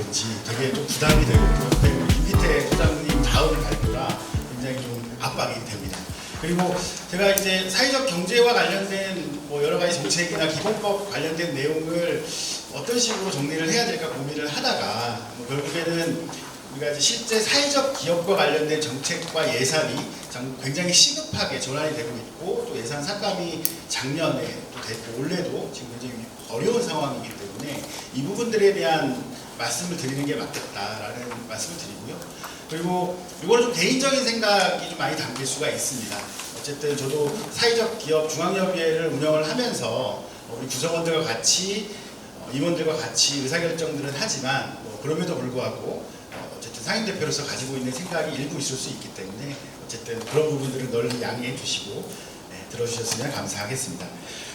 그런지 되게 좀 부담이 되고 김기태 소장님 다음 발표라 굉장히 좀 압박이 됩니다. 그리고 제가 이제 사회적 경제와 관련된 뭐 여러 가지 정책이나 기본법 관련된 내용을 어떤 식으로 정리를 해야 될까 고민을 하다가 뭐 결국에는 우리가 이제 실제 사회적 기업과 관련된 정책과 예산이 굉장히 시급하게 전환이 되고 있고 또 예산 삭감이 작년에 또 됐고 올해도 지금 굉장히 어려운 상황이기 때문에 이 부분들에 대한 말씀을 드리는 게 맞겠다라는 말씀을 드리고요. 그리고 이거는 좀 개인적인 생각이 좀 많이 담길 수가 있습니다. 어쨌든 저도 사회적 기업 중앙협의회를 운영을 하면서 우리 구성원들과 같이 임원들과 같이 의사결정들은 하지만 그럼에도 불구하고 어쨌든 상임대표로서 가지고 있는 생각이 일부 있을 수 있기 때문에 어쨌든 그런 부분들은 널리 양해해 주시고 들어주셨으면 감사하겠습니다.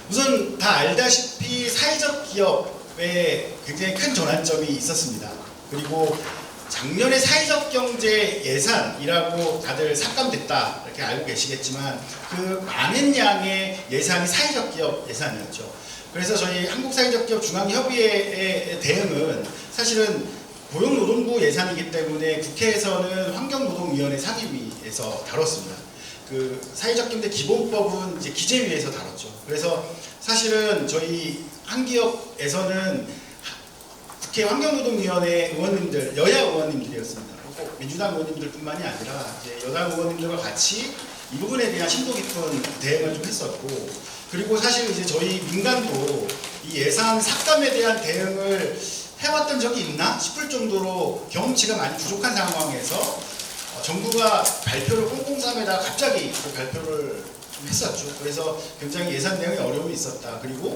우선 다 알다시피 사회적 기업에 굉장히 큰 전환점이 있었습니다. 그리고 작년에 사회적 경제 예산이라고 다들 삭감됐다 이렇게 알고 계시겠지만 그 많은 양의 예산이 사회적 기업 예산이었죠. 그래서 저희 한국사회적기업 중앙협의회의 대응은 사실은 고용노동부 예산이기 때문에 국회에서는 환경노동위원회 상임위에서 다뤘습니다. 그 사회적 경제 기본법은 이제 기재위에서 다뤘죠. 그래서 사실은 저희 한기업에서는 국회 환경노동위원회 의원님들, 여야 의원님들이었습니다. 꼭 민주당 의원님들뿐만이 아니라 이제 여당 의원님들과 같이 이 부분에 대한 심도 깊은 대응을 좀 했었고, 그리고 사실 이제 저희 민간도 이 예산 삭감에 대한 대응을 해왔던 적이 있나 싶을 정도로 경험치가 많이 부족한 상황에서 정부가 발표를 꽁꽁싸매다가 갑자기 그 발표를 좀 했었죠. 그래서 굉장히 예산 내용에 어려움이 있었다. 그리고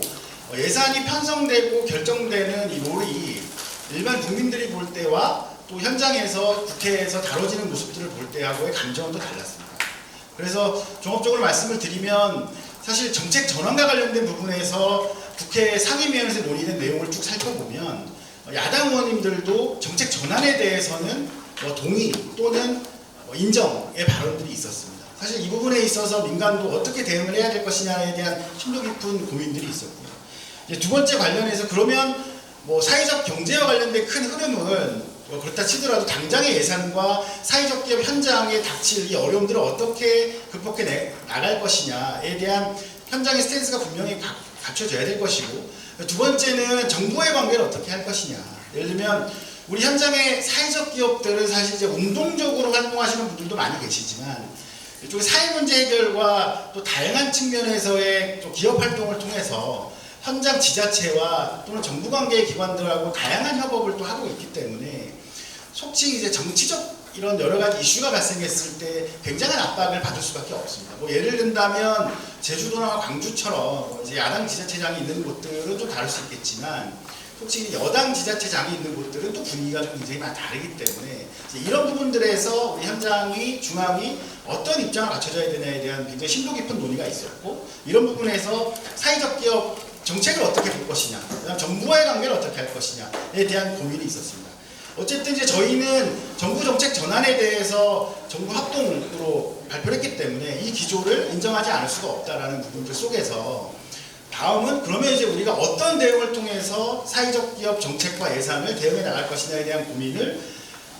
예산이 편성되고 결정되는 이 롤이 일반 국민들이 볼 때와 또 현장에서 국회에서 다뤄지는 모습들을 볼 때하고의 감정은 또 달랐습니다. 그래서 종합적으로 말씀을 드리면 사실 정책 전환과 관련된 부분에서 국회 상임위원회에서 논의된 내용을 쭉 살펴보면 야당 의원님들도 정책 전환에 대해서는 동의 또는 인정의 발언들이 있었습니다. 사실 이 부분에 있어서 민간도 어떻게 대응을 해야 될 것이냐에 대한 심도 깊은 고민들이 있었고요. 이제 두 번째 관련해서 그러면 사회적 경제와 관련된 큰 흐름은 그렇다 치더라도 당장의 예산과 사회적 기업 현장에 닥칠 이 어려움들을 어떻게 극복해 나갈 것이냐에 대한 현장의 스탠스가 분명히 갖춰져야 될 것이고, 두 번째는 정부의 관계를 어떻게 할 것이냐. 예를 들면 우리 현장의 사회적 기업들은 사실 이제 운동적으로 활동하시는 분들도 많이 계시지만 이쪽에 사회 문제 해결과 또 다양한 측면에서의 또 기업 활동을 통해서 현장 지자체와 또는 정부 관계 기관들하고 다양한 협업을 또 하고 있기 때문에 속칭 이제 정치적 이런 여러 가지 이슈가 발생했을 때 굉장한 압박을 받을 수밖에 없습니다. 예를 든다면 제주도나 광주처럼 이제 야당 지자체장이 있는 곳들은 좀 다를 수 있겠지만 솔직히 여당 지자체장이 있는 곳들은 또 분위기가 좀 굉장히 많이 다르기 때문에 이런 부분들에서 우리 현장이 중앙이 어떤 입장을 갖춰줘야 되냐에 대한 굉장히 심도 깊은 논의가 있었고, 이런 부분에서 사회적 기업 정책을 어떻게 볼 것이냐, 그다음 정부와의 관계를 어떻게 할 것이냐에 대한 고민이 있었습니다. 어쨌든 이제 저희는 정부 정책 전환에 대해서 정부 합동으로 발표를 했기 때문에 이 기조를 인정하지 않을 수가 없다라는 부분들 속에서 다음은 그러면 이제 우리가 어떤 대응을 통해서 사회적 기업 정책과 예산을 대응해 나갈 것이냐에 대한 고민을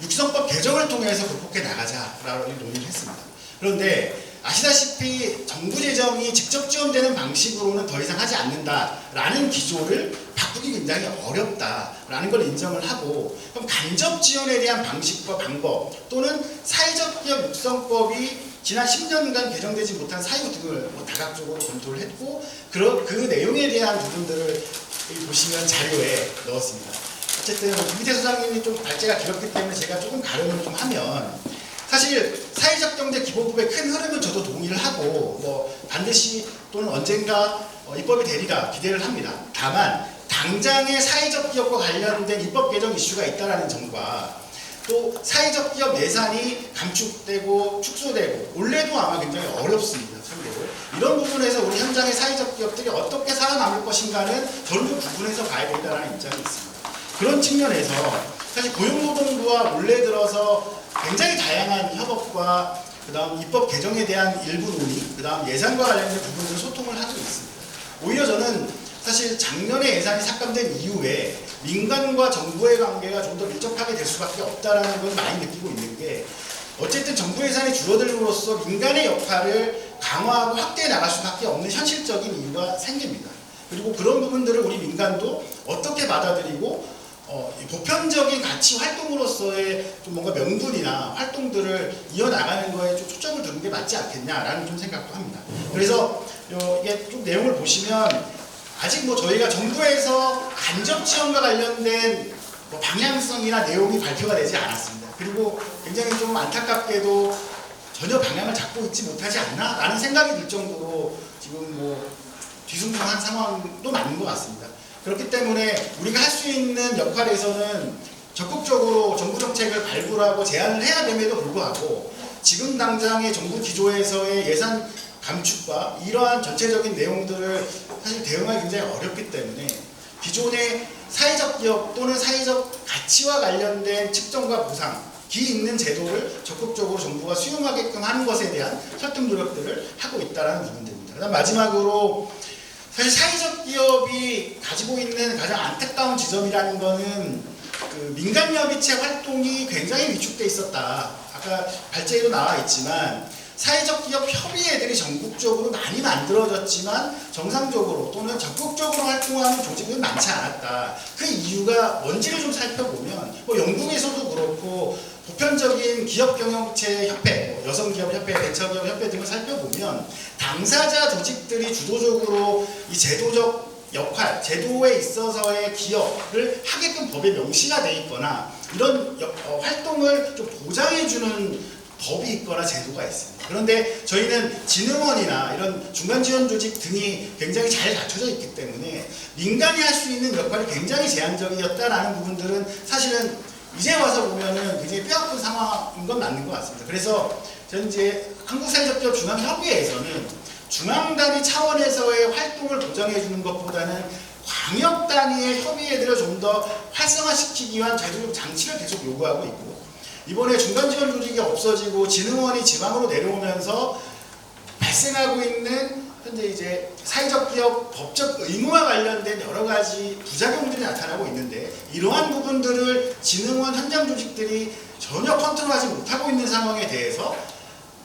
육성법 개정을 통해서 극복해 나가자라고 논의를 했습니다. 그런데 아시다시피 정부 재정이 직접 지원되는 방식으로는 더 이상 하지 않는다라는 기조를 바꾸기 굉장히 어렵다라는 걸 인정을 하고, 그럼 간접 지원에 대한 방식과 방법 또는 사회적 기업 육성법이 지난 10년간 개정되지 못한 사유 등을 다각적으로 검토를 했고, 그 내용에 대한 부분들을 보시면 자료에 넣었습니다. 어쨌든 김기태 소장님이 좀 발제가 길었기 때문에 제가 조금 가름을 좀 하면, 사실 사회적 경제 기본법의 큰 흐름은 저도 동의를 하고 반드시 또는 언젠가 입법이 되리라 기대를 합니다. 다만 당장의 사회적 기업과 관련된 입법 개정 이슈가 있다는 점과 또 사회적 기업 예산이 감축되고 축소되고 올해도 아마 굉장히 어렵습니다. 참고로 이런 부분에서 우리 현장의 사회적 기업들이 어떻게 살아남을 것인가는 결국 구분해서 봐야 된다는 입장이 있습니다. 그런 측면에서 사실 고용노동부와 올해 들어서 굉장히 다양한 협업과 그다음 입법 개정에 대한 일부 논의, 그다음 예산과 관련된 부분들 소통을 하고 있습니다. 오히려 저는 사실 작년에 예산이 삭감된 이후에 민간과 정부의 관계가 좀 더 밀접하게 될 수밖에 없다라는 걸 많이 느끼고 있는 게 어쨌든 정부 예산이 줄어들므로써 민간의 역할을 강화하고 확대해 나갈 수밖에 없는 현실적인 이유가 생깁니다. 그리고 그런 부분들을 우리 민간도 어떻게 받아들이고 보편적인 가치 활동으로서의 좀 뭔가 명분이나 활동들을 이어나가는 거에 좀 초점을 두는 게 맞지 않겠냐라는 좀 생각도 합니다. 그래서 이게 좀 내용을 보시면 아직 뭐 저희가 정부에서 간접 지원과 관련된 뭐 방향성이나 내용이 발표가 되지 않았습니다. 그리고 굉장히 좀 안타깝게도 전혀 방향을 잡고 있지 못하지 않나? 라는 생각이 들 정도로 지금 뭐 뒤숭숭한 상황도 맞는 것 같습니다. 그렇기 때문에 우리가 할 수 있는 역할에서는 적극적으로 정부 정책을 발굴하고 제안을 해야 됨에도 불구하고 지금 당장의 정부 기조에서의 예산 감축과 이러한 전체적인 내용들을 사실 대응하기 굉장히 어렵기 때문에 기존의 사회적 기업 또는 사회적 가치와 관련된 측정과 보상 기 있는 제도를 적극적으로 정부가 수용하게끔 하는 것에 대한 설득 노력들을 하고 있다는 부분들입니다. 그다음 마지막으로 사실 사회적 기업이 가지고 있는 가장 안타까운 지점이라는 거는 그 민간협의체 활동이 굉장히 위축돼 있었다. 아까 발제에도 나와 있지만 사회적 기업 협의회들이 전국적으로 많이 만들어졌지만 정상적으로 또는 적극적으로 활동하는 조직은 많지 않았다. 그 이유가 뭔지를 좀 살펴보면 뭐 영국에서도 그렇고 보편적인 기업경영체 협회, 여성기업협회, 벤처기업협회 등을 살펴보면 당사자 조직들이 주도적으로 이 제도적 역할, 제도에 있어서의 기여를 하게끔 법에 명시가 돼 있거나 이런 활동을 좀 보장해주는 법이 있거나 제도가 있습니다. 그런데 저희는 진흥원이나 이런 중간지원 조직 등이 굉장히 잘 갖춰져 있기 때문에 민간이 할 수 있는 역할이 굉장히 제한적이었다라는 부분들은 사실은 이제 와서 보면은 굉장히 뼈아픈 상황인 건 맞는 것 같습니다. 그래서 저는 이제 한국사회적기업 중앙협의회에서는 중앙 단위 차원에서의 활동을 보장해주는 것보다는 광역 단위의 협의회들을 좀 더 활성화시키기 위한 제도적 장치를 계속 요구하고 있고 이번에 중간지원 조직이 없어지고 진흥원이 지방으로 내려오면서 발생하고 있는 현재 이제 사회적 기업 법적 의무와 관련된 여러 가지 부작용들이 나타나고 있는데 이러한 부분들을 진흥원 현장 조직들이 전혀 컨트롤하지 못하고 있는 상황에 대해서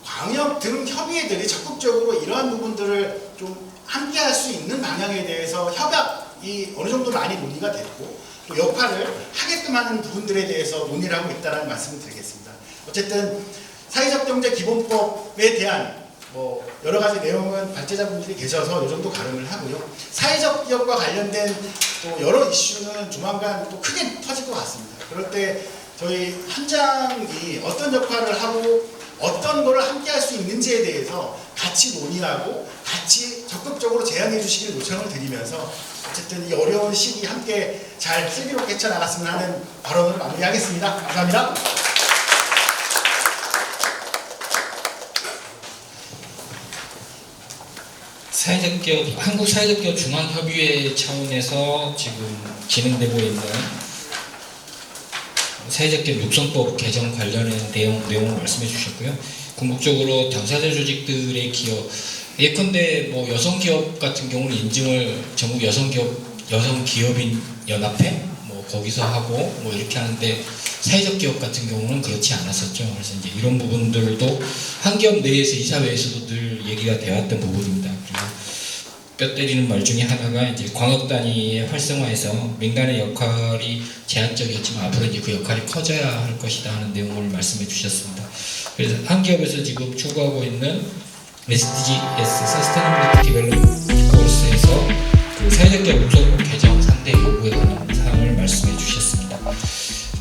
광역 등 협의회들이 적극적으로 이러한 부분들을 좀 함께 할 수 있는 방향에 대해서 협약이 어느 정도 많이 논의가 됐고 또 역할을 하게끔 하는 부분들에 대해서 논의를 하고 있다는 말씀을 드리겠습니다. 어쨌든 사회적 경제 기본법에 대한 뭐 여러 가지 내용은 발제자분들이 계셔서 이 정도 가름을 하고요. 사회적 기업과 관련된 또 여러 이슈는 조만간 또 크게 터질 것 같습니다. 그럴 때 저희 현장이 어떤 역할을 하고 어떤 거를 함께 할 수 있는지에 대해서 같이 논의하고 같이 적극적으로 제안해 주시길 요청을 드리면서 어쨌든 이 어려운 시기 함께 잘 슬기롭게 헤쳐나갔으면 하는 발언을 마무리하겠습니다. 감사합니다. 사회적 기업, 한국 사회적 기업 중앙협의회 차원에서 지금 진행되고 있는 사회적 기업 육성법 개정 관련된 내용을 말씀해 주셨고요. 궁극적으로 당사자 조직들의 기업, 예컨대 뭐 여성기업 같은 경우는 인증을 전국 여성기업인 연합회 뭐 거기서 하고 뭐 이렇게 하는데 사회적 기업 같은 경우는 그렇지 않았었죠. 그래서 이제 이런 부분들도 한 기업 내에서 이사회에서도 늘 얘기가 되었던 부분입니다. 그리고 뼈 때리는 말 중에 하나가 이제 광역 단위의 활성화에서 민간의 역할이 제한적이었지만 앞으로 이제 그 역할이 커져야 할 것이다 하는 내용을 말씀해 주셨습니다. 그래서 한 기업에서 지금 추구하고 있는 SDGs, Sustainability Development Goals에서 그 사회적 기업 육성법 개정 상대 요구에 관한 사항을 말씀해 주셨습니다.